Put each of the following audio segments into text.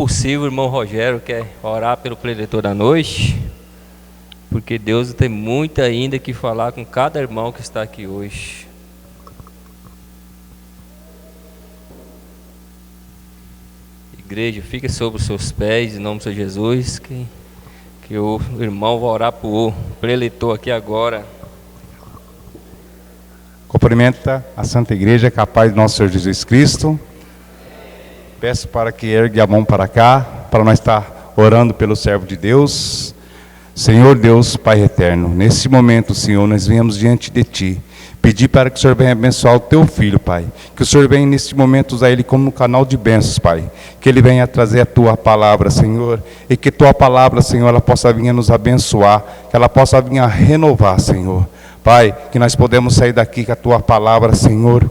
possível, o irmão Rogério quer orar pelo preletor da noite, porque Deus tem muito ainda que falar com cada irmão que está aqui hoje. Igreja, fique sobre os seus pés, em nome do Senhor Jesus, que o irmão vai orar para o preletor aqui agora. Cumprimenta a Santa Igreja, capaz do nosso Senhor Jesus Cristo. Peço para que ergue a mão para cá, para nós estar orando pelo servo de Deus. Senhor Deus, Pai eterno, nesse momento, Senhor, nós viemos diante de Ti, pedir para que o Senhor venha abençoar o Teu Filho, Pai. Que o Senhor venha nesse momento usar ele como um canal de bênçãos, Pai. Que ele venha trazer a Tua palavra, Senhor, e que Tua palavra, Senhor, ela possa vir a nos abençoar, que ela possa vir a renovar, Senhor. Pai, que nós podemos sair daqui com a Tua palavra, Senhor,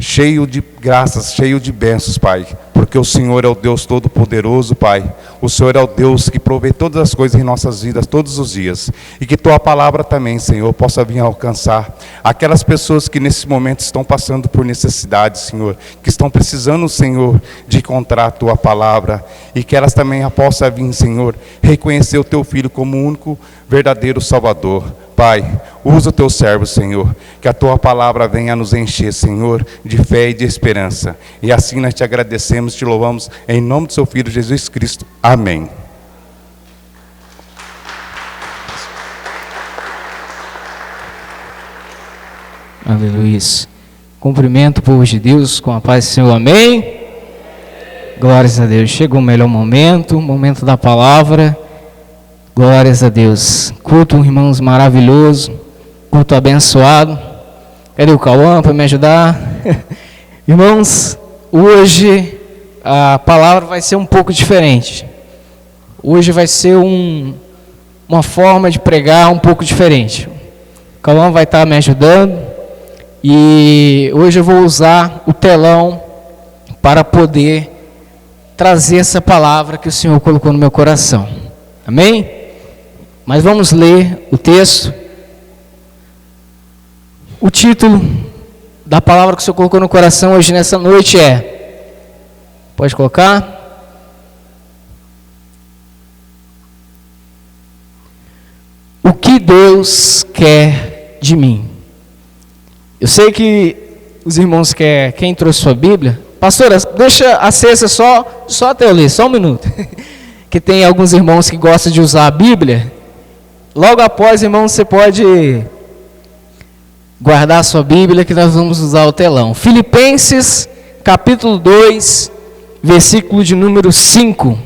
cheio de graças, cheio de bênçãos, Pai, porque o Senhor é o Deus Todo-Poderoso, Pai. O Senhor é o Deus que provê todas as coisas em nossas vidas, todos os dias. E que Tua palavra também, Senhor, possa vir a alcançar aquelas pessoas que nesse momento estão passando por necessidade, Senhor, que estão precisando, Senhor, de encontrar a Tua palavra, e que elas também possam vir, Senhor, reconhecer o Teu Filho como o único verdadeiro Salvador. Pai, usa o Teu servo, Senhor, que a Tua palavra venha nos encher, Senhor, de fé e de esperança. E assim nós Te agradecemos, Te louvamos, em nome do Seu Filho Jesus Cristo. Amém. Aleluia. Cumprimento o povo de Deus com a paz do Senhor. Amém. Glórias a Deus. Chegou o melhor momento, o momento da palavra. Glórias a Deus. Culto, irmãos, maravilhoso. Culto abençoado. Cadê o Cauã para me ajudar? Irmãos, hoje a palavra vai ser um pouco diferente. Hoje vai ser uma forma de pregar um pouco diferente. O Cauã vai estar me ajudando. E hoje eu vou usar o telão para poder trazer essa palavra que o Senhor colocou no meu coração. Amém? Mas vamos ler o texto. O título da palavra que o Senhor colocou no coração hoje nessa noite é... Pode colocar? O que Deus quer de mim? Eu sei que os irmãos quem trouxe sua Bíblia... Pastora, deixa acesa só até eu ler, só um minuto. Que tem alguns irmãos que gostam de usar a Bíblia. Logo após, irmão, você pode guardar a sua Bíblia, que nós vamos usar o telão. Filipenses, capítulo 2, versículo de número 5.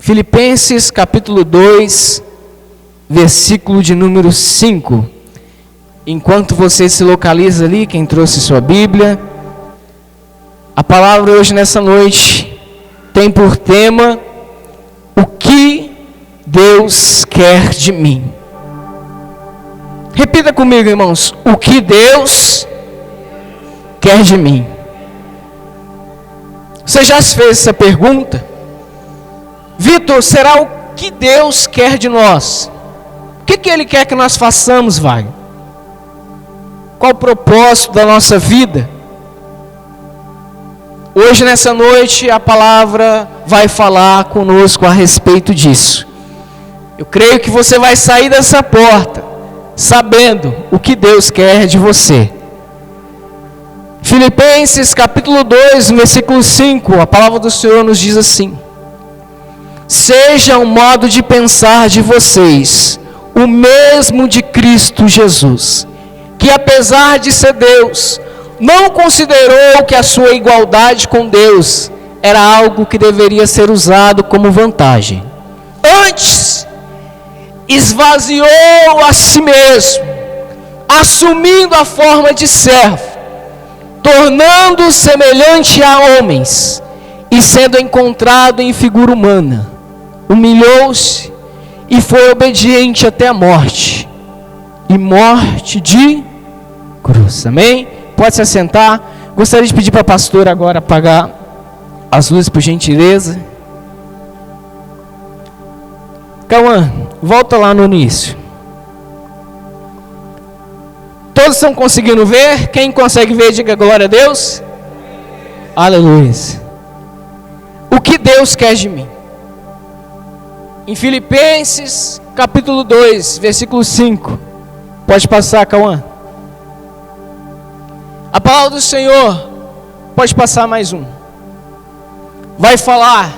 Filipenses, capítulo 2, versículo de número 5. Enquanto você se localiza ali, quem trouxe sua Bíblia, a palavra hoje nessa noite tem por tema: o que Deus quer de mim. Repita comigo, irmãos: o que Deus quer de mim. Você já se fez essa pergunta? Vitor, será o que Deus quer de nós? O que Ele quer que nós façamos, Wagner? Qual o propósito da nossa vida? Hoje, nessa noite, a palavra vai falar conosco a respeito disso. Eu creio que você vai sair dessa porta sabendo o que Deus quer de você. Filipenses capítulo 2, versículo 5, a palavra do Senhor nos diz assim: seja o modo de pensar de vocês o mesmo de Cristo Jesus, que apesar de ser Deus, não considerou que a sua igualdade com Deus era algo que deveria ser usado como vantagem. Antes, esvaziou a si mesmo, assumindo a forma de servo, tornando-se semelhante a homens, e sendo encontrado em figura humana, humilhou-se e foi obediente até a morte, e morte de cruz. Amém? Pode se assentar. Gostaria de pedir para a pastora agora apagar as luzes, por gentileza. Cauã, volta lá no início. Todos estão conseguindo ver? Quem consegue ver, diga glória a Deus. Aleluia. o que Deus quer de mim. Em Filipenses, capítulo 2, versículo 5. Pode passar, Cauã. A palavra do Senhor, pode passar mais um. Vai falar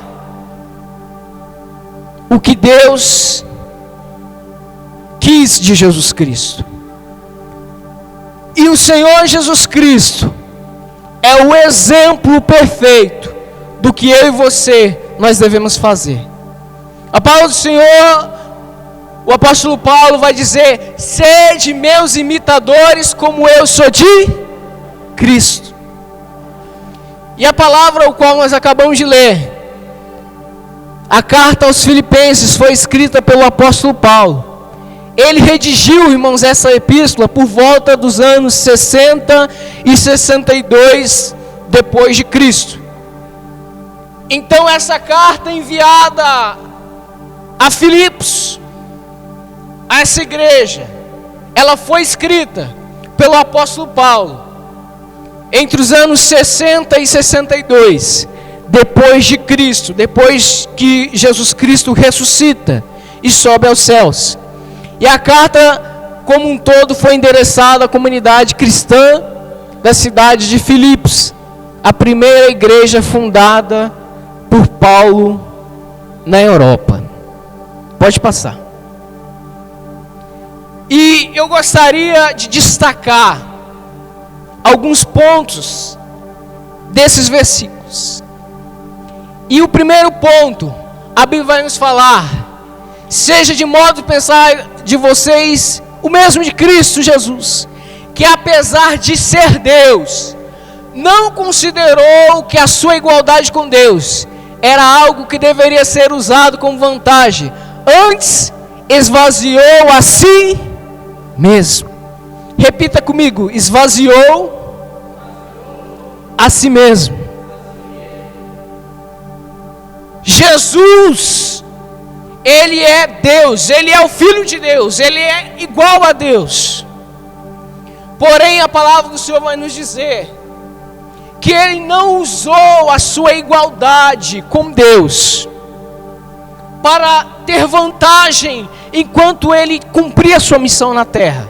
o que Deus quis de Jesus Cristo. E o Senhor Jesus Cristo é o exemplo perfeito do que eu e você, nós devemos fazer. A palavra do Senhor, o apóstolo Paulo vai dizer: sede meus imitadores como eu sou de Cristo. E a palavra o qual nós acabamos de ler, a carta aos Filipenses, foi escrita pelo apóstolo Paulo. Ele redigiu, irmãos, essa epístola por volta dos anos 60 e 62 depois de Cristo. Então essa carta enviada a Filipos, a essa igreja, ela foi escrita pelo apóstolo Paulo entre os anos 60 e 62 depois de Cristo, depois que Jesus Cristo ressuscita e sobe aos céus. E a carta como um todo foi endereçada à comunidade cristã da cidade de Filipos, a primeira igreja fundada por Paulo na Europa. Pode passar. E eu gostaria de destacar alguns pontos desses versículos. E o primeiro ponto, a Bíblia vai nos falar: seja de modo de pensar de vocês o mesmo de Cristo Jesus, que apesar de ser Deus, não considerou que a sua igualdade com Deus era algo que deveria ser usado como vantagem. Antes, esvaziou a si mesmo. Repita comigo: esvaziou a si mesmo. Jesus, Ele é Deus, Ele é o Filho de Deus, Ele é igual a Deus. Porém, a palavra do Senhor vai nos dizer que Ele não usou a sua igualdade com Deus para ter vantagem enquanto Ele cumpria a sua missão na terra.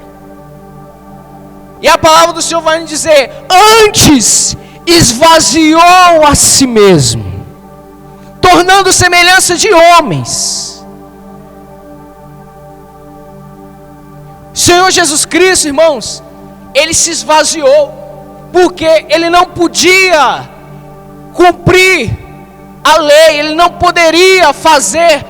E a palavra do Senhor vai nos dizer: antes esvaziou a si mesmo, tornando semelhança de homens. O Senhor Jesus Cristo, irmãos, Ele se esvaziou, porque Ele não podia cumprir a lei, Ele não poderia fazer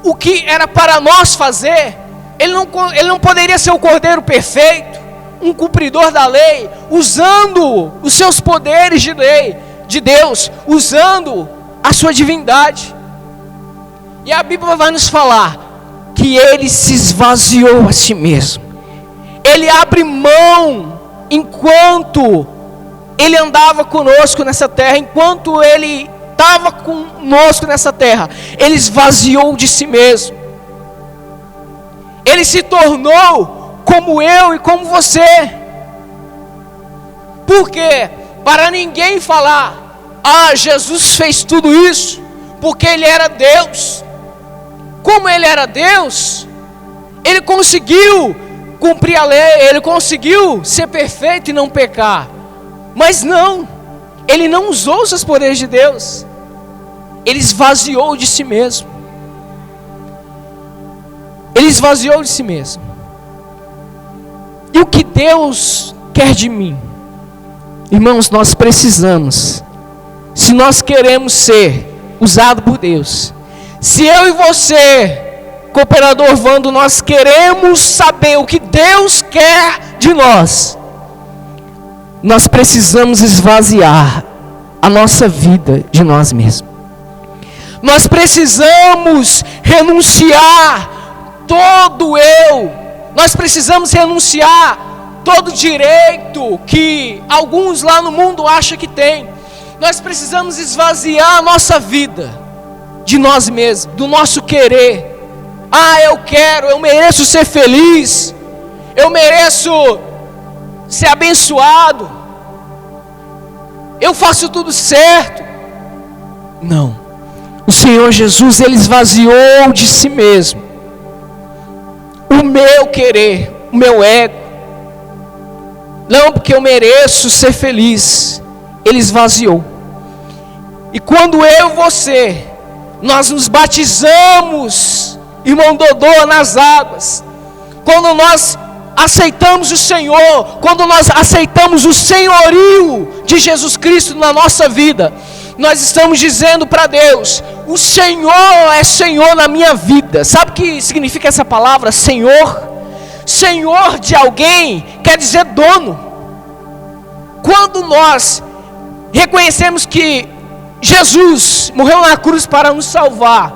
o que era para nós fazer. Ele não poderia ser o Cordeiro perfeito, um cumpridor da lei, usando os seus poderes de lei, de Deus, usando a sua divindade. E a Bíblia vai nos falar que Ele se esvaziou a si mesmo. Ele abre mão enquanto Ele andava conosco nessa terra, enquanto Ele estava conosco nessa terra, Ele esvaziou de si mesmo. Ele se tornou como eu e como você. Por quê? Para ninguém falar: ah, Jesus fez tudo isso porque Ele era Deus. Como Ele era Deus, Ele conseguiu cumprir a lei, Ele conseguiu ser perfeito e não pecar. Mas não, Ele não usou os seus poderes de Deus. Ele esvaziou de si mesmo. Ele esvaziou de si mesmo. E o que Deus quer de mim? Irmãos, nós precisamos, se nós queremos ser usados por Deus, se eu e você, cooperador Vando, nós queremos saber o que Deus quer de nós, nós precisamos esvaziar a nossa vida de nós mesmos. Nós precisamos renunciar todo eu. Nós precisamos renunciar todo direito que alguns lá no mundo acham que tem. Nós precisamos esvaziar a nossa vida de nós mesmos, do nosso querer. Ah, eu mereço ser feliz, eu mereço ser abençoado, eu faço tudo certo. Não. O Senhor Jesus, Ele esvaziou de si mesmo. O meu querer, o meu ego. Não porque eu mereço ser feliz. Ele esvaziou. E quando eu e você, nós nos batizamos, irmão Dodô, nas águas, quando nós aceitamos o Senhor, quando nós aceitamos o senhorio de Jesus Cristo na nossa vida, nós estamos dizendo para Deus: o Senhor é Senhor na minha vida. Sabe o que significa essa palavra, Senhor? Senhor de alguém quer dizer dono. Quando nós reconhecemos que Jesus morreu na cruz para nos salvar,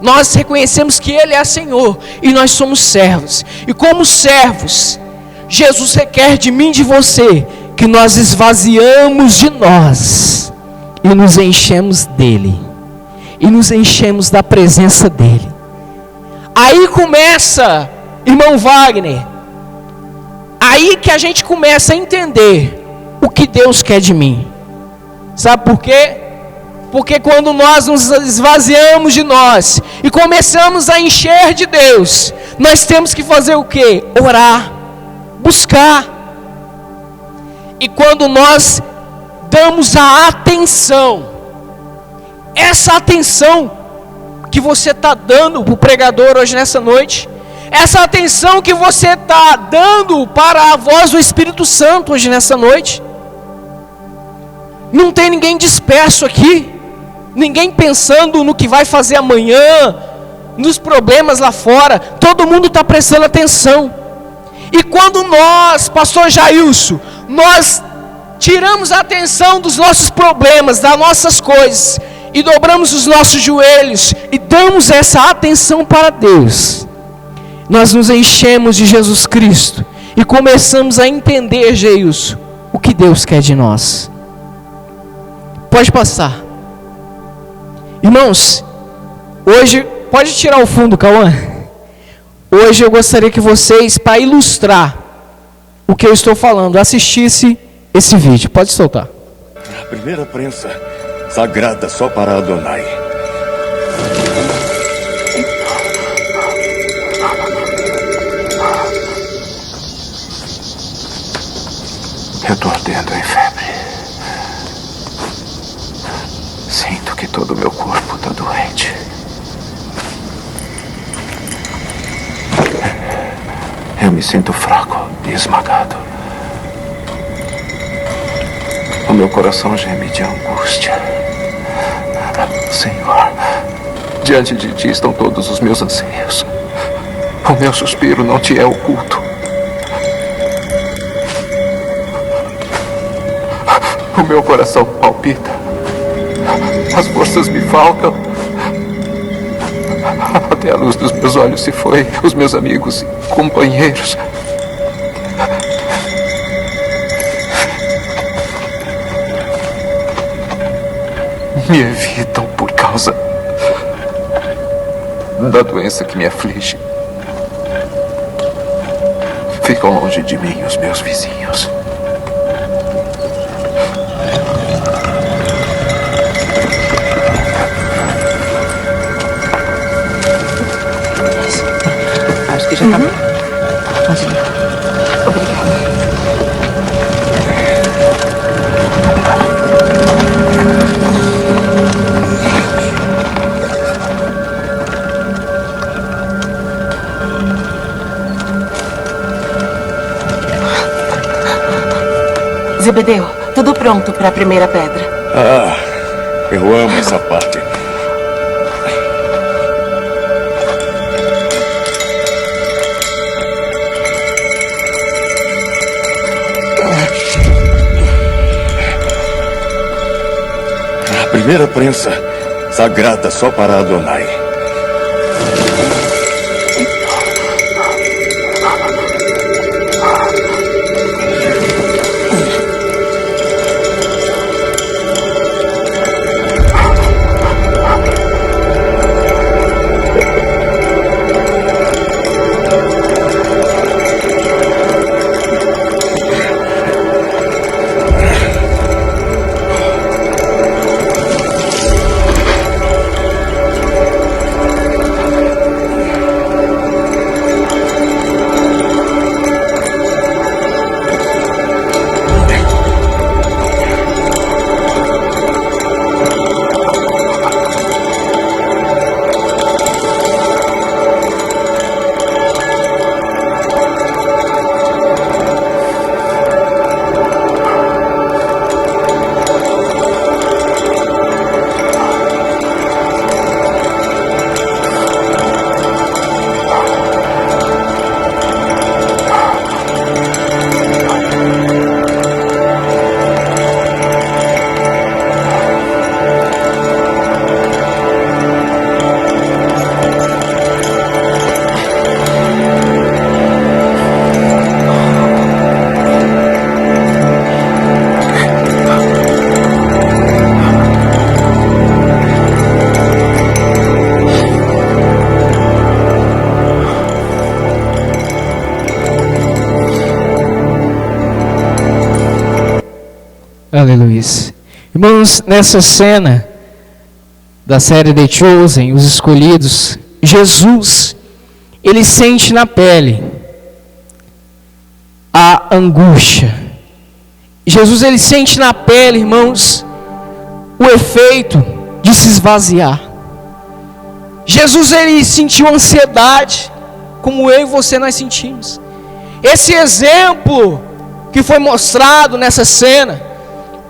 nós reconhecemos que Ele é Senhor e nós somos servos. E como servos, Jesus requer de mim e de você que nós esvaziamos de nós e nos enchemos dEle, e nos enchemos da presença dEle. Aí começa, irmão Wagner, aí que a gente começa a entender o que Deus quer de mim. Sabe por quê? Porque quando nós nos esvaziamos de nós e começamos a encher de Deus, nós temos que fazer o quê? Orar, buscar. E quando nós damos a atenção, essa atenção que você está dando para o pregador hoje nessa noite, essa atenção que você está dando para a voz do Espírito Santo hoje nessa noite, não tem ninguém disperso aqui, ninguém pensando no que vai fazer amanhã, nos problemas lá fora. Todo mundo está prestando atenção. E quando nós, pastor Jailson, nós tiramos a atenção dos nossos problemas, das nossas coisas, e dobramos os nossos joelhos e damos essa atenção para Deus, nós nos enchemos de Jesus Cristo e começamos a entender, Jailson, o que Deus quer de nós. Pode passar. Irmãos, hoje, pode tirar o fundo, Cauã. Hoje eu gostaria que vocês, para ilustrar o que eu estou falando, assistisse esse vídeo. Pode soltar. A primeira prensa sagrada só para Adonai. Eu estou ardendo em febre. Sinto que todo o meu corpo está doente. Eu me sinto fraco e esmagado. O meu coração geme de angústia. Senhor, diante de Ti estão todos os meus anseios. O meu suspiro não Te é oculto. O meu coração palpita. As forças me faltam. Até a luz dos meus olhos se foi. Os meus amigos e companheiros. Me evitam por causa da doença que me aflige. Ficam longe de mim os meus vizinhos. Acho que já está bem. Pode ir. Obrigada. Zebedeu, tudo pronto para a primeira pedra. Ah, eu amo essa parte. A primeira prensa sagrada só para Adonai. Aleluia. Irmãos, nessa cena da série The Chosen, Os Escolhidos, Jesus, ele sente na pele a angústia. Jesus, ele sente na pele, irmãos, o efeito de se esvaziar. Jesus, ele sentiu ansiedade, como eu e você nós sentimos. Esse exemplo que foi mostrado nessa cena,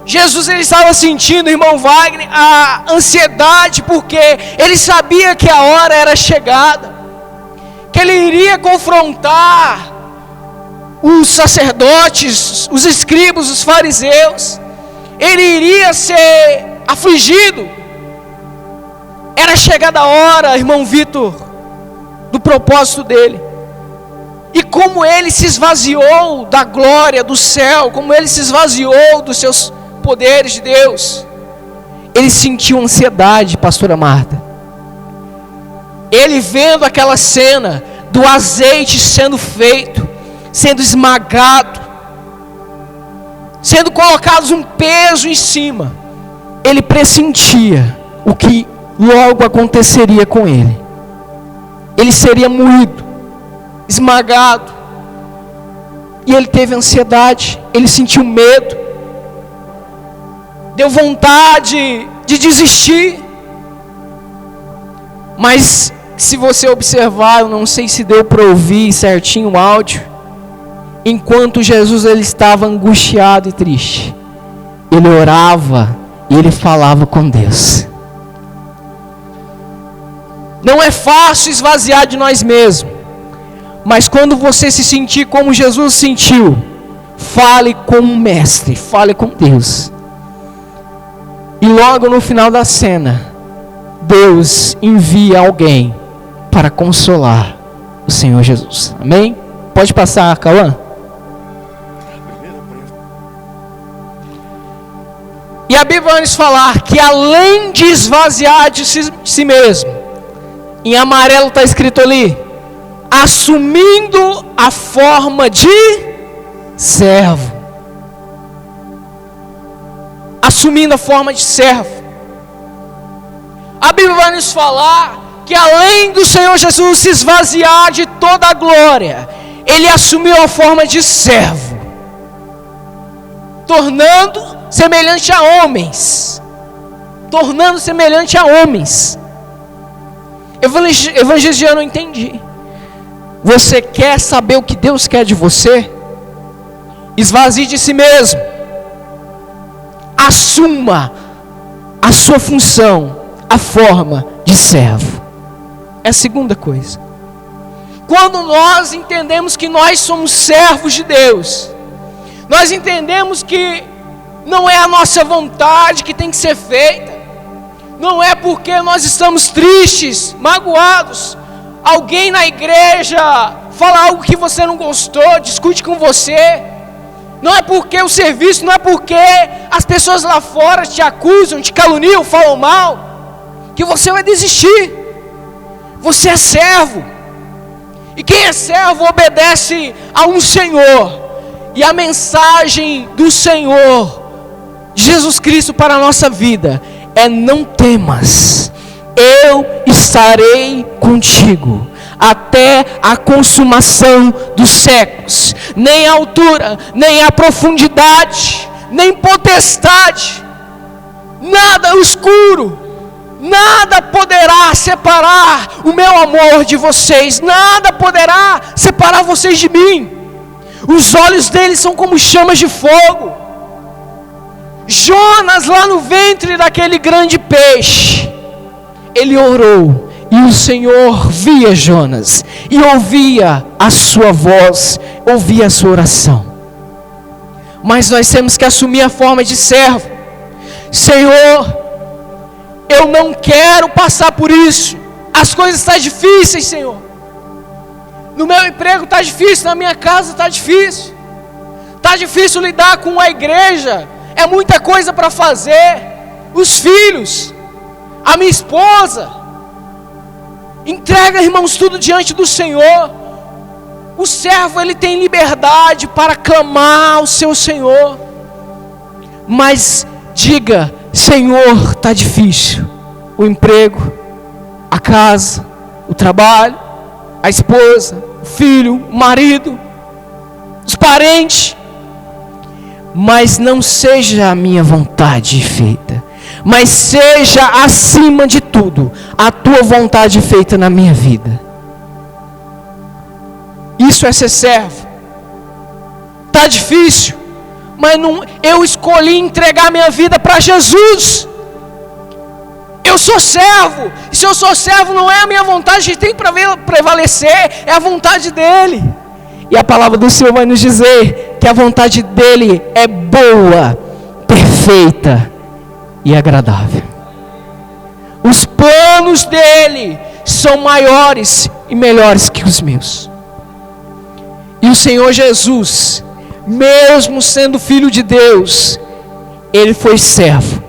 Jesus, ele estava sentindo, irmão Wagner, a ansiedade, porque ele sabia que a hora era chegada, que ele iria confrontar os sacerdotes, os escribas, os fariseus. Ele iria ser afligido. Era chegada a hora, irmão Vitor, do propósito dele. E como ele se esvaziou da glória do céu, como ele se esvaziou dos seus poderes de Deus, ele sentiu ansiedade, pastora Marta. Ele vendo aquela cena do azeite sendo feito, sendo esmagado, sendo colocados um peso em cima, ele pressentia o que logo aconteceria com ele. Ele seria moído, esmagado, e ele teve ansiedade, ele sentiu medo, deu vontade de desistir. Mas se você observar, eu não sei se deu para ouvir certinho o áudio, enquanto Jesus ele estava angustiado e triste, ele orava e ele falava com Deus. Não é fácil esvaziar de nós mesmos, mas quando você se sentir como Jesus sentiu, fale com o Mestre, fale com Deus. E logo no final da cena, Deus envia alguém para consolar o Senhor Jesus. Amém? Pode passar, Cauã. E a Bíblia vai nos falar que além de esvaziar de si mesmo, em amarelo está escrito ali, assumindo a forma de servo. Assumindo a forma de servo. A Bíblia vai nos falar que além do Senhor Jesus se esvaziar de toda a glória, ele assumiu a forma de servo, tornando semelhante a homens. Tornando semelhante a homens. Evangelizando, eu não entendi. Você quer saber o que Deus quer de você? Esvazie de si mesmo. Assuma a sua função, a forma de servo. É a segunda coisa. Quando nós entendemos que nós somos servos de Deus, nós entendemos que não é a nossa vontade que tem que ser feita, não é porque nós estamos tristes, magoados, alguém na igreja fala algo que você não gostou, discute com você, não é porque o serviço, não é porque as pessoas lá fora te acusam, te caluniam, falam mal, que você vai desistir. Você é servo, e quem é servo obedece a um Senhor, e a mensagem do Senhor Jesus Cristo para a nossa vida é: não temas, eu estarei contigo até a consumação dos séculos. Nem a altura, nem a profundidade, nem potestade, nada escuro, nada poderá separar o meu amor de vocês, nada poderá separar vocês de mim. Os olhos deles são como chamas de fogo. Jonas, lá no ventre daquele grande peixe, ele orou, e o Senhor via Jonas, e ouvia a sua voz, ouvia a sua oração. Mas nós temos que assumir a forma de servo. Senhor, eu não quero passar por isso, as coisas estão difíceis, Senhor. No meu emprego está difícil, na minha casa está difícil lidar com a igreja, é muita coisa para fazer, os filhos, a minha esposa. Entrega, irmãos, tudo diante do Senhor. O servo, ele tem liberdade para clamar ao seu Senhor, Mas diga: Senhor, está difícil. O emprego, a casa, o trabalho, a esposa, o filho, o marido, os parentes. Mas não seja a minha vontade feita, mas seja acima de tudo a tua vontade feita na minha vida. Isso é ser servo. Está difícil, mas não, eu escolhi entregar minha vida para Jesus. Eu sou servo, e se eu sou servo, não é a minha vontade que tem para prevalecer, é a vontade dele. E a palavra do Senhor vai nos dizer que a vontade dele é boa, perfeita e agradável. Os planos dele são maiores e melhores que os meus. E o Senhor Jesus, mesmo sendo filho de Deus, ele foi servo.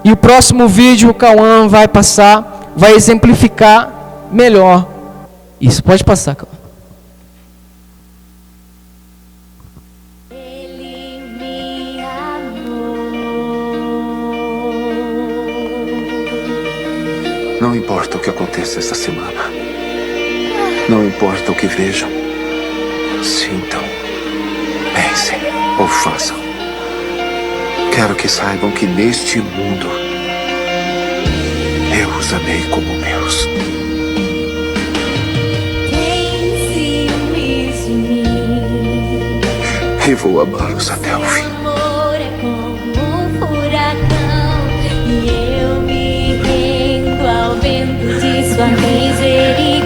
E o próximo vídeo o Cauã vai passar, vai exemplificar melhor isso. Pode passar, Cauã. Ele me amou. Não importa o que aconteça essa semana. Não importa o que vejam, sintam, pensem ou façam. Quero que saibam que neste mundo eu os amei como meus. Tem ciúmes de mim. E vou amá-los até o fim. Seu amor é como um furacão, e eu me rendo ao vento de sua misericórdia.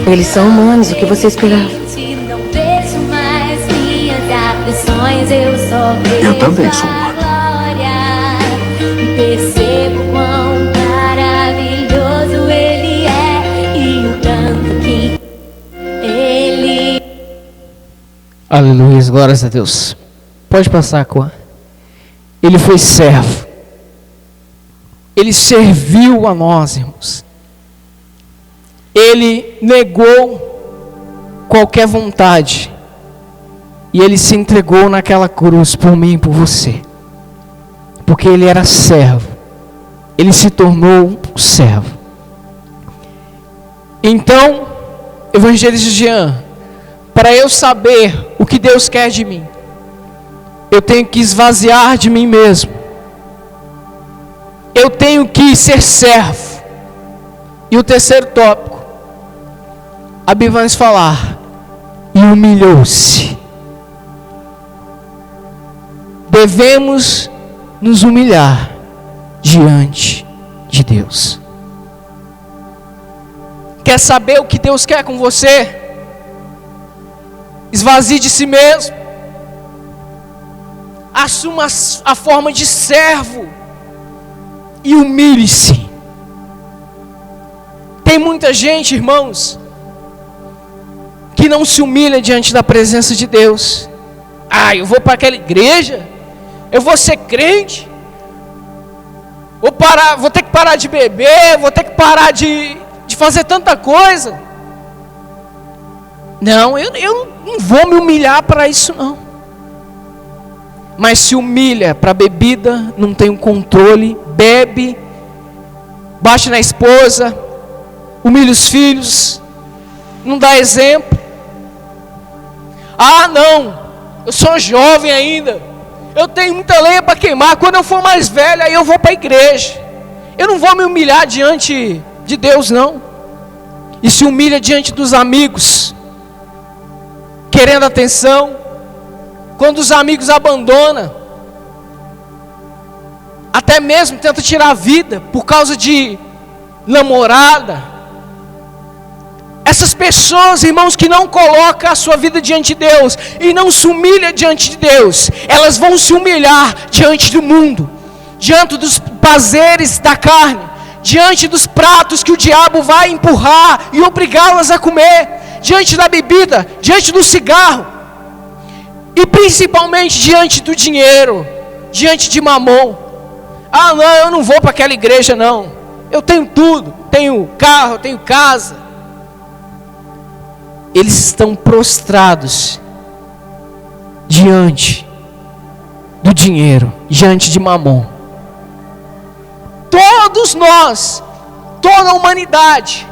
Eles são humanos, o que você esperava? Não vejo mais minhas aflições, eu só vejo Eu também sou a humano. glória. E percebo quão maravilhoso ele é, e o tanto que ele... Aleluia, glórias a Deus. Pode passar, Cauã. Ele foi servo. Ele serviu a nós, irmãos. Ele negou qualquer vontade, e ele se entregou naquela cruz por mim e por você, porque ele era servo. Ele se tornou servo. Então, evangelista Jean, para eu saber o que Deus quer de mim, eu tenho que esvaziar de mim mesmo. Eu tenho que ser servo. E o terceiro tópico, a Bíblia vai nos falar: e humilhou-se. Devemos nos humilhar diante de Deus. Quer saber o que Deus quer com você? Esvazie de si mesmo. Assuma a forma de servo e humilhe-se. Tem muita gente, irmãos, que não se humilha diante da presença de Deus. Ah, eu vou para aquela igreja, eu vou ser crente, vou ter que parar de beber, vou ter que parar de fazer tanta coisa. Não, eu não vou me humilhar para isso não. Mas se humilha para bebida, não tem um controle, bebe, bate na esposa, humilha os filhos, não dá exemplo. Ah, não, eu sou jovem ainda, eu tenho muita lenha para queimar. Quando eu for mais velho, aí eu vou para a igreja. Eu não vou me humilhar diante de Deus, não. E se humilha diante dos amigos, querendo atenção. Quando os amigos abandonam, até mesmo tenta tirar a vida por causa de namorada. Essas pessoas, irmãos, que não colocam a sua vida diante de Deus e não se humilham diante de Deus, elas vão se humilhar diante do mundo, diante dos prazeres da carne, diante dos pratos que o diabo vai empurrar e obrigá-las a comer, diante da bebida, diante do cigarro, e principalmente diante do dinheiro, diante de mamon. Ah, não, eu não vou para aquela igreja não, eu tenho tudo, tenho carro, tenho casa. Eles estão prostrados diante do dinheiro, diante de Mamon. Todos nós, toda a humanidade,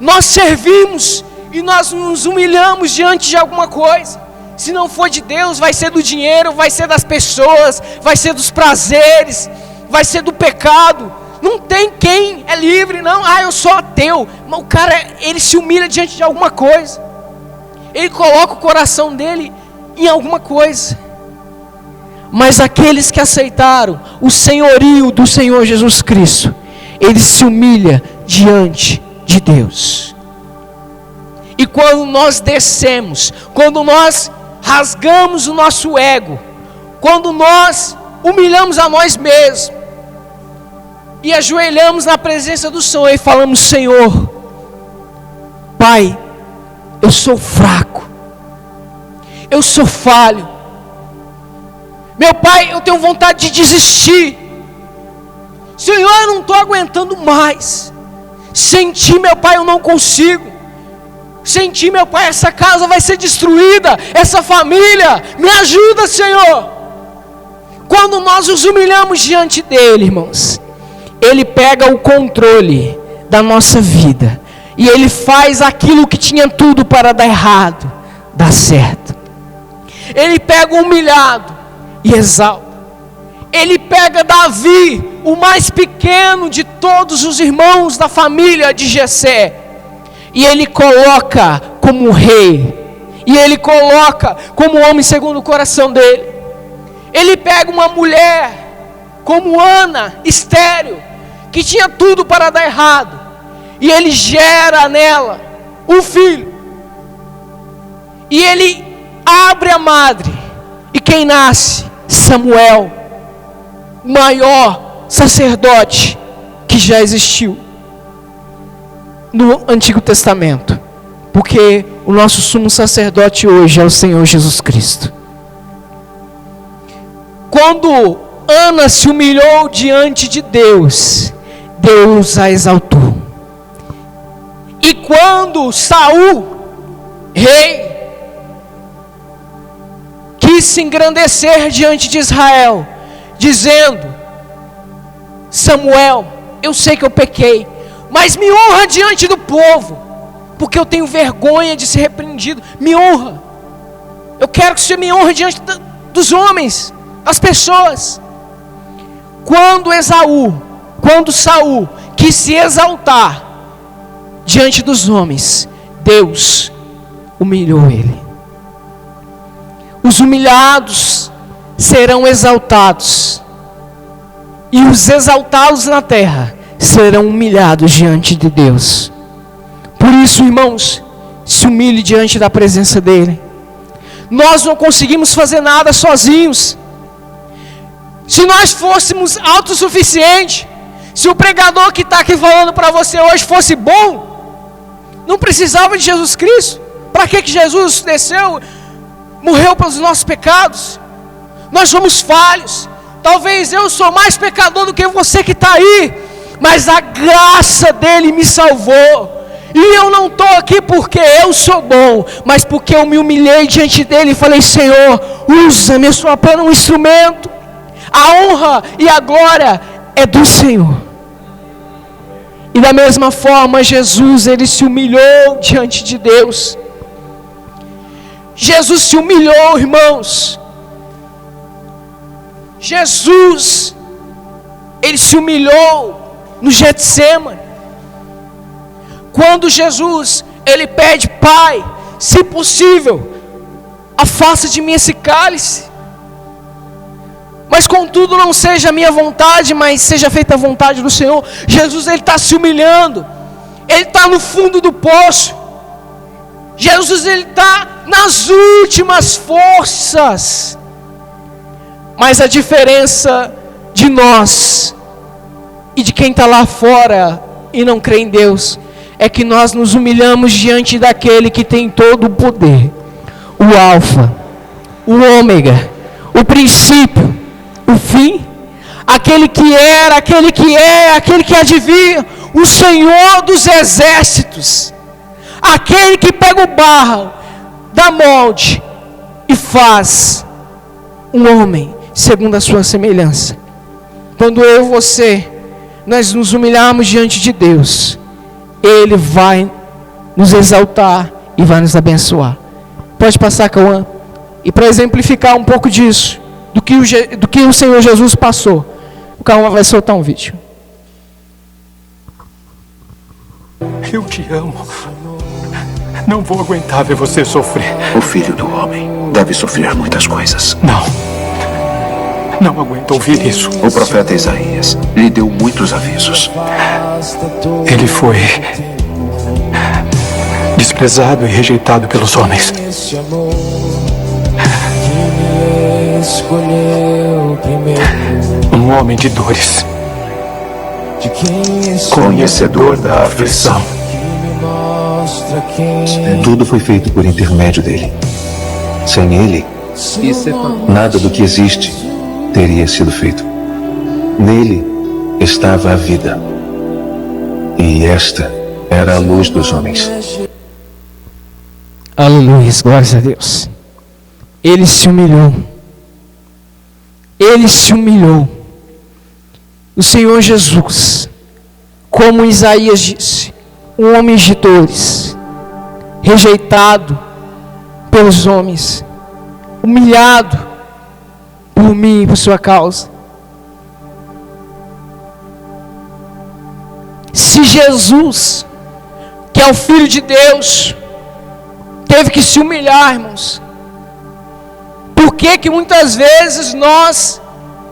nós servimos e nós nos humilhamos diante de alguma coisa. Se não for de Deus, vai ser do dinheiro, vai ser das pessoas, vai ser dos prazeres, vai ser do pecado. Não tem quem é livre, não. Eu sou ateu. Mas o cara, ele se humilha diante de alguma coisa. Ele coloca o coração dele em alguma coisa. Mas aqueles que aceitaram o senhorio do Senhor Jesus Cristo, ele se humilha diante de Deus. E quando nós descemos, quando nós rasgamos o nosso ego, quando nós humilhamos a nós mesmos e ajoelhamos na presença do Senhor e falamos: Senhor, Pai, eu sou fraco, eu sou falho, meu Pai, eu tenho vontade de desistir, Senhor, eu não estou aguentando mais, sem Ti, meu Pai, eu não consigo. Sem Ti, meu Pai, essa casa vai ser destruída, essa família, me ajuda, Senhor. Quando nós nos humilhamos diante dEle, irmãos, Ele pega o controle da nossa vida, e Ele faz aquilo que tinha tudo para dar errado, dar certo. Ele pega o humilhado e exalta. Ele pega Davi, o mais pequeno de todos os irmãos da família de Jessé, e Ele coloca como rei, e Ele coloca como homem segundo o coração dele. Ele pega uma mulher como Ana, estéril, que tinha tudo para dar errado, e Ele gera nela um filho, e Ele abre a madre, e quem nasce? Samuel, o maior sacerdote que já existiu no Antigo Testamento, porque o nosso sumo sacerdote hoje é o Senhor Jesus Cristo. Quando Ana se humilhou diante de Deus, Deus a exaltou. E quando Saul, rei, quis se engrandecer diante de Israel, dizendo: Samuel, eu sei que eu pequei, mas me honra diante do povo, porque eu tenho vergonha de ser repreendido. Me honra, eu quero que você me honre diante dos homens, das pessoas. Quando Saul quis se exaltar diante dos homens, Deus humilhou ele. Os humilhados serão exaltados, e os exaltados na terra serão humilhados diante de Deus. Por isso, irmãos, se humilhe diante da presença dEle. Nós não conseguimos fazer nada sozinhos. Se nós fôssemos autossuficientes, se o pregador que está aqui falando para você hoje fosse bom, não precisava de Jesus Cristo. Para que Jesus desceu, morreu pelos nossos pecados? Nós somos falhos. Talvez eu sou mais pecador do que você que está aí, mas a graça dele me salvou. E eu não estou aqui porque eu sou bom, mas porque eu me humilhei diante dele e falei: Senhor, usa-me, eu sou apenas um instrumento. A honra e a glória é do Senhor. E da mesma forma, Jesus, ele se humilhou diante de Deus. Jesus se humilhou, irmãos. Jesus, ele se humilhou no Getsêmani. Quando Jesus, ele pede: Pai, se possível, afasta de mim esse cálice, mas contudo não seja a minha vontade, mas seja feita a vontade do Senhor. Jesus, ele está se humilhando, ele está no fundo do poço. Jesus, ele está nas últimas forças. Mas a diferença de nós e de quem está lá fora e não crê em Deus é que nós nos humilhamos diante daquele que tem todo o poder, o Alfa, o Ômega, o princípio, o fim, aquele que era, aquele que é, aquele que há de vir, o Senhor dos exércitos, aquele que pega o barro, dá molde e faz um homem segundo a sua semelhança. Quando eu e você, nós nos humilharmos diante de Deus, Ele vai nos exaltar e vai nos abençoar. Pode passar, Cauã. E para exemplificar um pouco disso, do que o Senhor Jesus passou, o Cauã vai soltar um vídeo. Eu te amo. Não vou aguentar ver você sofrer. O Filho do Homem deve sofrer muitas coisas. Não aguento ouvir isso. O profeta Isaías lhe deu muitos avisos. Ele foi desprezado e rejeitado pelos homens. Um homem de dores, Conhecedor da aflição. Tudo foi feito por intermédio dele. Sem ele, nada do que existe teria sido feito. Nele estava a vida, e esta era a luz dos homens. Aleluia, glórias a Deus. Ele se humilhou. Ele se humilhou. O Senhor Jesus, como Isaías disse, um homem de dores, rejeitado pelos homens, humilhado por mim e por sua causa. Se Jesus, que é o Filho de Deus, teve que se humilhar, irmãos, por que muitas vezes nós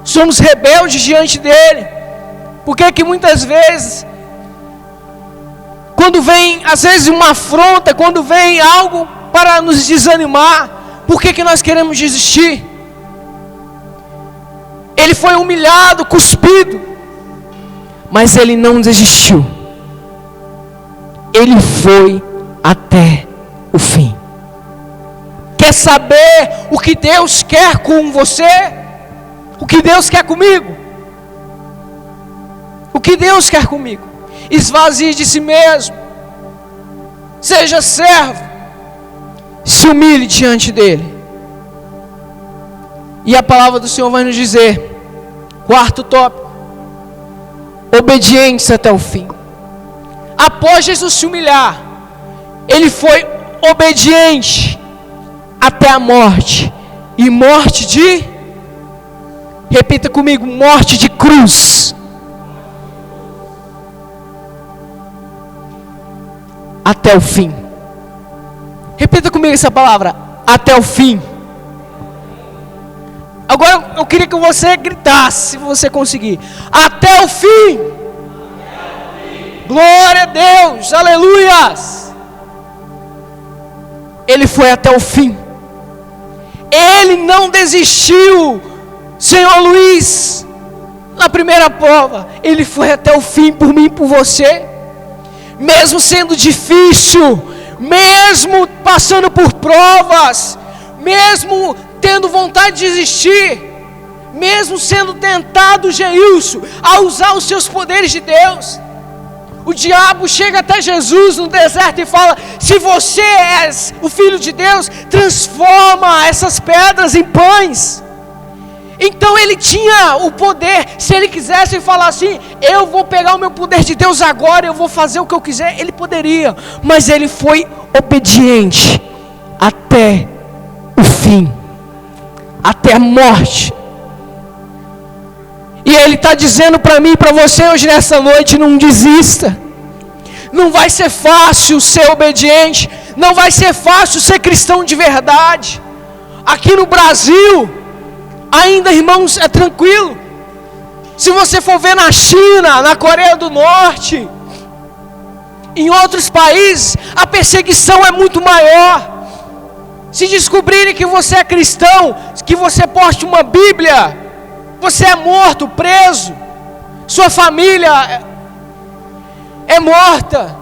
somos rebeldes diante dele? Por que muitas vezes, quando vem às vezes uma afronta, quando vem algo para nos desanimar, por que nós queremos desistir? Ele foi humilhado, cuspido, mas ele não desistiu. Ele foi até o fim. Quer saber o que Deus quer com você? O que Deus quer comigo? O que Deus quer comigo? Esvazie de si mesmo. Seja servo. Se humilhe diante dele. E a palavra do Senhor vai nos dizer, quarto tópico, obedientes até o fim. Após Jesus se humilhar, ele foi obediente até a morte. E morte de, repita comigo, morte de cruz. Até o fim. Repita comigo essa palavra, até o fim. Agora eu queria que você gritasse, se você conseguir. Até o fim. Glória a Deus, aleluias. Ele foi até o fim. Ele não desistiu, Senhor Luiz, na primeira prova. Ele foi até o fim por mim e por você. Mesmo sendo difícil, mesmo passando por provas, mesmo tendo vontade de desistir, mesmo sendo tentado, Geilson, a usar os seus poderes de Deus, o diabo chega até Jesus no deserto e fala: se você és o Filho de Deus, transforma essas pedras em pães. Então ele tinha o poder, se ele quisesse falar assim: eu vou pegar o meu poder de Deus agora, eu vou fazer o que eu quiser, ele poderia, mas ele foi obediente até o fim, até a morte. E ele está dizendo para mim e para você hoje nessa noite: não desista. Não vai ser fácil ser obediente, não vai ser fácil ser cristão de verdade. Aqui no Brasil, ainda, irmãos, é tranquilo. Se você for ver na China, na Coreia do Norte, em outros países, a perseguição é muito maior. Se descobrirem que você é cristão, que você porte uma Bíblia, você é morto, preso, sua família é morta.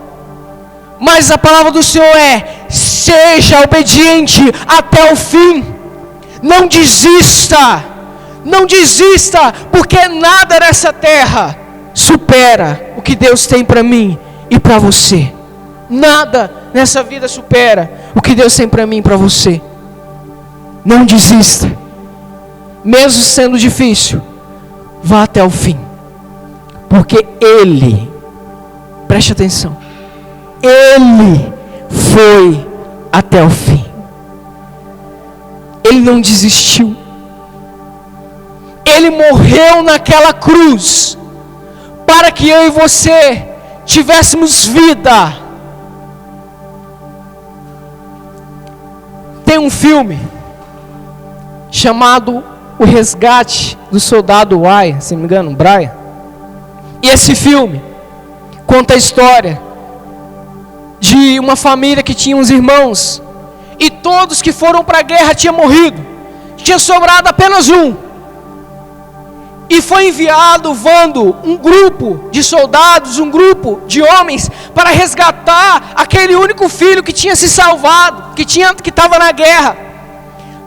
Mas a palavra do Senhor é: seja obediente até o fim. Não desista, não desista, porque nada nessa terra supera o que Deus tem para mim e para você. Nada nessa vida supera o que Deus tem para mim e para você. Não desista. mesmo sendo difícil, vá até o fim, porque Ele, preste atenção, Ele foi até o fim. Ele não desistiu. Ele morreu naquela cruz para que eu e você tivéssemos vida. Tem um filme chamado O Resgate do Soldado Ryan, se não me engano, Brian. E esse filme conta a história de uma família que tinha uns irmãos, e todos que foram para a guerra tinham morrido, tinha sobrado apenas um. E foi enviado um grupo de soldados, um grupo de homens, para resgatar aquele único filho que tinha se salvado, que estava na guerra,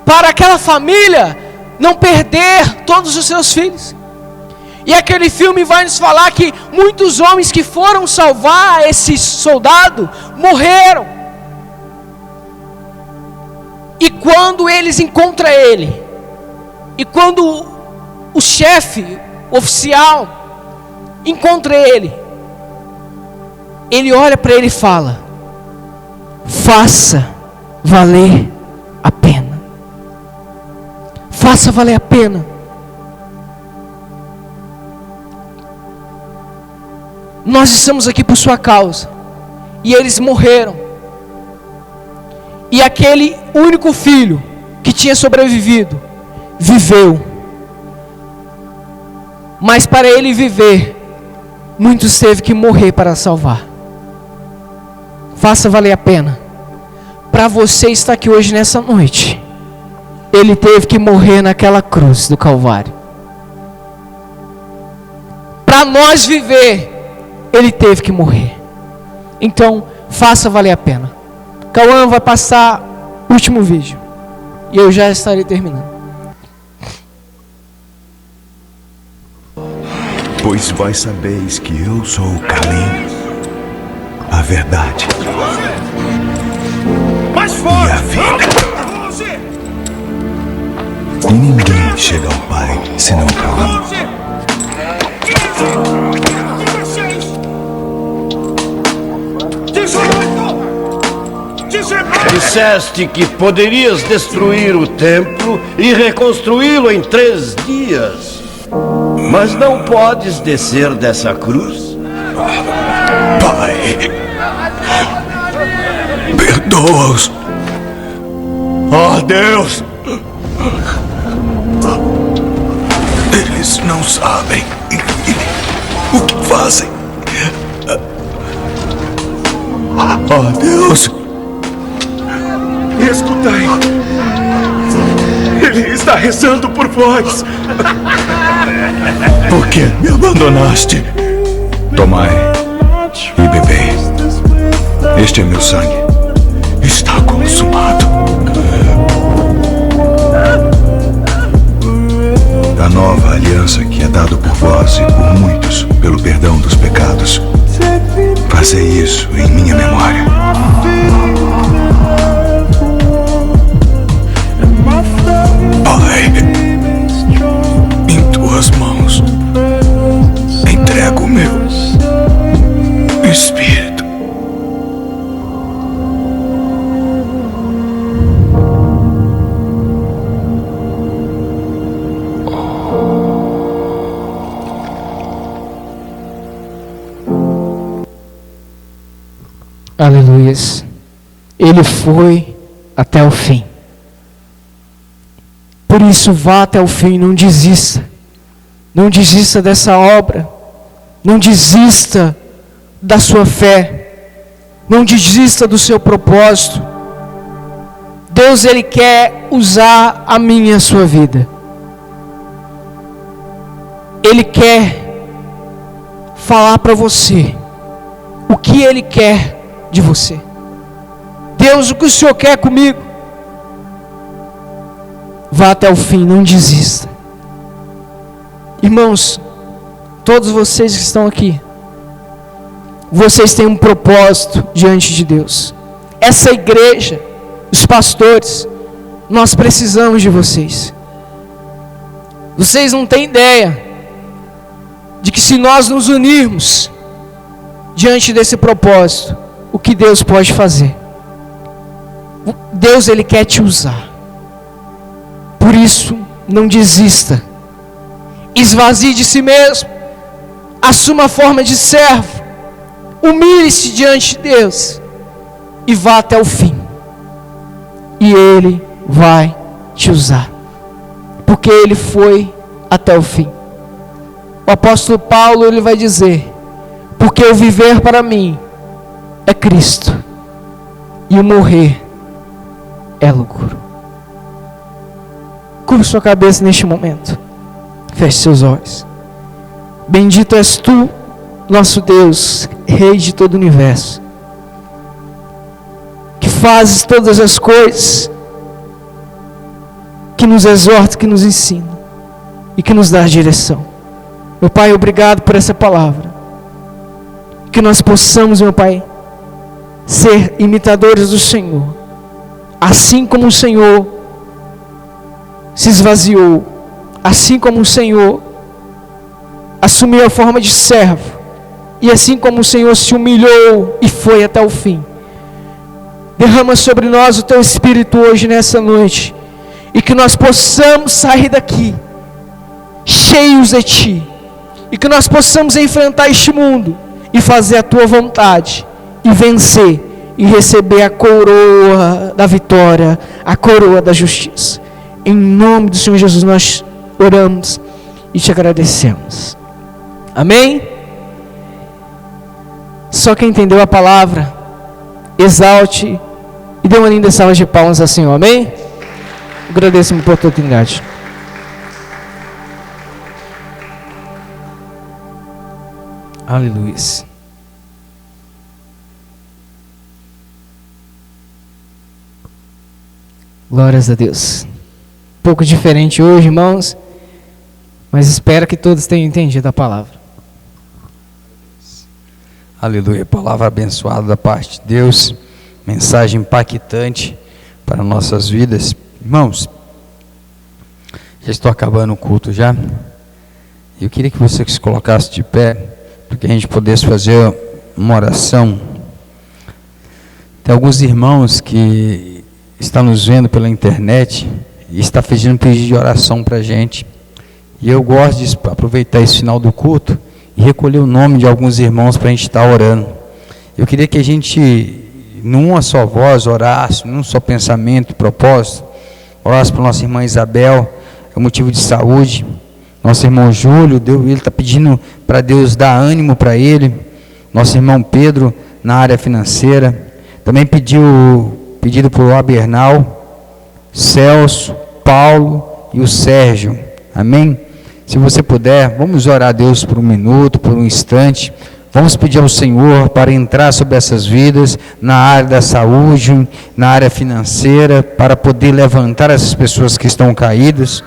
para aquela família não perder todos os seus filhos. E aquele filme vai nos falar que muitos homens que foram salvar esse soldado morreram. E quando eles encontram ele, e quando o chefe, o oficial, encontra ele, ele olha para ele e fala: faça valer a pena. Faça valer a pena. Nós estamos aqui por sua causa. E eles morreram. E aquele único filho que tinha sobrevivido, viveu. Mas para ele viver, muitos teve que morrer para salvar. Faça valer a pena. Para você estar aqui hoje nessa noite, ele teve que morrer naquela cruz do Calvário. Para nós viver, ele teve que morrer. Então, faça valer a pena. Cauã vai passar o último vídeo e eu já estarei terminando. Pois vós sabeis que eu sou o caminho, a verdade e a vida. E ninguém chega ao Pai senão por mim. Disseste que poderias destruir o templo e reconstruí-lo em 3 dias. Mas não podes descer dessa cruz? Pai, perdoa-os. Oh, Deus! Eles não sabem o que fazem. Oh, Deus! Escutai! Ele está rezando por vós! Por que me abandonaste? Tomai e bebei. Este é meu sangue. Está consumado. A nova aliança que é dado por vós e por muitos pelo perdão dos pecados. Fazei isso em minha memória. Pai, em tuas mãos entrego o meu espírito. Aleluias. Ele foi até o fim. Por isso, vá até o fim, não desista. Não desista dessa obra. Não desista da sua fé. Não desista do seu propósito. Deus, Ele quer usar a minha e a sua vida. Ele quer falar para você o que Ele quer de você. Deus, o que o Senhor quer comigo? Vá até o fim, não desista. Irmãos, todos vocês que estão aqui, vocês têm um propósito diante de Deus. Essa igreja, os pastores, nós precisamos de vocês. Vocês não têm ideia de que se nós nos unirmos diante desse propósito, o que Deus pode fazer. Deus, Ele quer te usar. Por isso, não desista. Esvazie de si mesmo. Assuma a forma de servo. Humilhe-se diante de Deus. E vá até o fim. E Ele vai te usar. Porque Ele foi até o fim. O apóstolo Paulo, ele vai dizer: porque o viver para mim é Cristo, e o morrer é lucro. Curva sua cabeça neste momento. Feche seus olhos. Bendito és tu, nosso Deus, Rei de todo o universo, que fazes todas as coisas, que nos exorta, que nos ensina e que nos dá a direção. Meu Pai, obrigado por essa palavra. Que nós possamos, meu Pai, ser imitadores do Senhor, assim como o Senhor se esvaziou, assim como o Senhor assumiu a forma de servo, e assim como o Senhor se humilhou e foi até o fim. Derrama sobre nós o Teu Espírito hoje, nessa noite, e que nós possamos sair daqui cheios de Ti, e que nós possamos enfrentar este mundo e fazer a Tua vontade, e vencer, e receber a coroa da vitória, a coroa da justiça. Em nome do Senhor Jesus nós oramos e te agradecemos. Amém? Só quem entendeu a palavra, exalte e dê uma linda salva de palmas ao Senhor. Amém? Agradeço-me por tua oportunidade. Aleluia. Glórias a Deus. Um pouco diferente hoje, irmãos, mas espero que todos tenham entendido a palavra. Aleluia, palavra abençoada da parte de Deus, mensagem impactante para nossas vidas. Irmãos, já estou acabando o culto já. Eu queria que você se colocasse de pé, para que a gente pudesse fazer uma oração. Tem alguns irmãos que estão nos vendo pela internet e está fazendo um pedido de oração para a gente. E eu gosto de aproveitar esse final do culto e recolher o nome de alguns irmãos para a gente estar orando. Eu queria que a gente, numa só voz, orasse, num só pensamento e propósito, orasse para nossa irmã Isabel, é um motivo de saúde. Nosso irmão Júlio, ele está pedindo para Deus dar ânimo para ele. Nosso irmão Pedro, na área financeira. Também pedido por Abernal, Celso, Paulo e o Sérgio. Amém? Se você puder, vamos orar a Deus por um minuto, por um instante. Vamos pedir ao Senhor para entrar sobre essas vidas, na área da saúde, na área financeira, para poder levantar essas pessoas que estão caídas.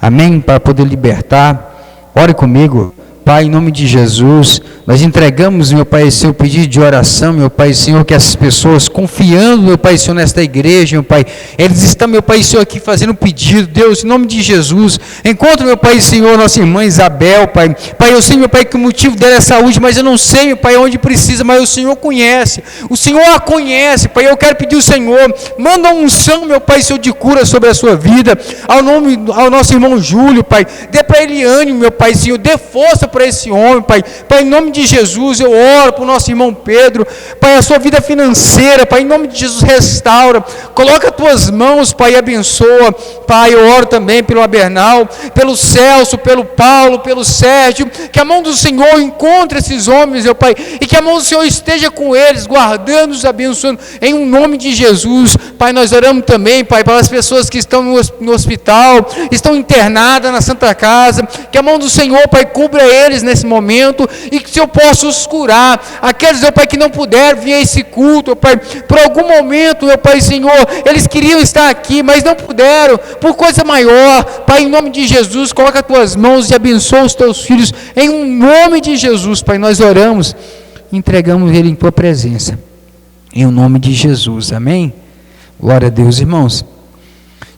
Amém? Para poder libertar. Ore comigo. Pai, em nome de Jesus, nós entregamos, meu Pai, esse seu pedido de oração, meu Pai, Senhor, que essas pessoas confiando, meu Pai, Senhor, nesta igreja, meu Pai, eles estão, meu Pai, Senhor, aqui fazendo um pedido. Deus, em nome de Jesus, encontra, meu Pai, Senhor, nossa irmã Isabel, Pai. Pai, eu sei, meu Pai, que o motivo dela é saúde, mas eu não sei, meu Pai, onde precisa, mas o Senhor conhece. O Senhor a conhece, Pai. Eu quero pedir ao Senhor, manda uma unção, meu Pai, Senhor, de cura sobre a sua vida, ao nosso irmão Júlio, Pai. Dê para ele ânimo, meu Pai, Senhor, dê força para esse homem, Pai. Pai, em nome de Jesus, eu oro para o nosso irmão Pedro, Pai, a sua vida financeira, Pai, em nome de Jesus, restaura, coloca as tuas mãos, Pai, e abençoa. Pai, eu oro também pelo Abernal, pelo Celso, pelo Paulo, pelo Sérgio, que a mão do Senhor encontre esses homens, meu Pai, e que a mão do Senhor esteja com eles, guardando-os, abençoando, em um nome de Jesus. Pai, nós oramos também, Pai, para as pessoas que estão no hospital, estão internadas na Santa Casa, que a mão do Senhor, Pai, cubra eles nesse momento, e que o Senhor possa os curar. Aqueles, meu Pai, que não puderam vir a esse culto, meu Pai, por algum momento, meu Pai, Senhor, eles queriam estar aqui, mas não puderam, por coisa maior. Pai, em nome de Jesus, coloca as tuas mãos e abençoa os teus filhos, em um nome de Jesus, Pai, nós oramos, entregamos ele em tua presença, em nome de Jesus, amém? Glória a Deus, irmãos.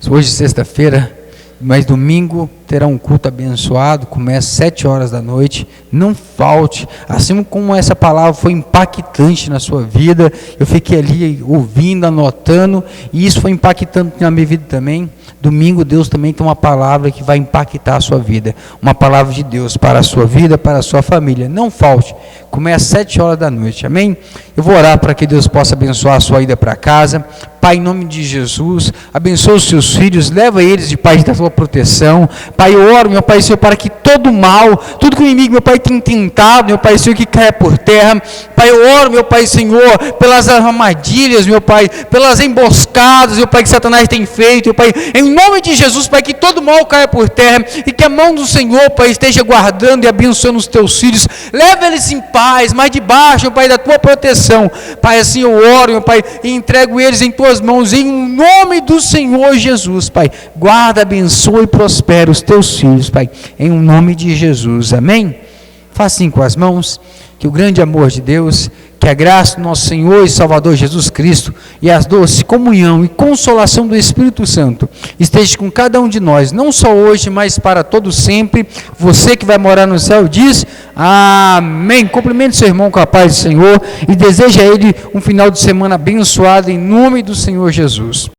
Hoje é sexta-feira, mas domingo tem terá um culto abençoado, começa às 7 horas da noite, não falte. Assim como essa palavra foi impactante na sua vida, eu fiquei ali ouvindo, anotando, e isso foi impactante na minha vida também. Domingo Deus também tem uma palavra que vai impactar a sua vida, uma palavra de Deus para a sua vida, para a sua família. Não falte, começa às 7 horas da noite, amém? Eu vou orar para que Deus possa abençoar a sua ida para casa. Pai, em nome de Jesus, abençoa os seus filhos, leva eles de paz da tua proteção. Pai, eu oro, meu Pai Senhor, para que todo mal, tudo que o inimigo, meu Pai, tem tentado, meu Pai Senhor, que caia por terra. Pai, eu oro, meu Pai Senhor, pelas armadilhas, meu Pai, pelas emboscadas, meu Pai, que Satanás tem feito, meu Pai, em nome de Jesus, Pai, que todo mal caia por terra e que a mão do Senhor, Pai, esteja guardando e abençoando os teus filhos. Leva eles em paz, mas debaixo, meu Pai, da tua proteção. Pai, assim eu oro, meu Pai, e entrego eles em tuas mãos, em nome do Senhor Jesus, Pai. Guarda, abençoa e prospera os teus filhos, Pai, em nome de Jesus, amém? Faça assim com as mãos, que o grande amor de Deus, que a graça do nosso Senhor e Salvador Jesus Cristo e a doce comunhão e consolação do Espírito Santo esteja com cada um de nós, não só hoje, mas para todo sempre. Você que vai morar no céu diz amém. Cumprimente seu irmão com a paz do Senhor e deseja a ele um final de semana abençoado em nome do Senhor Jesus.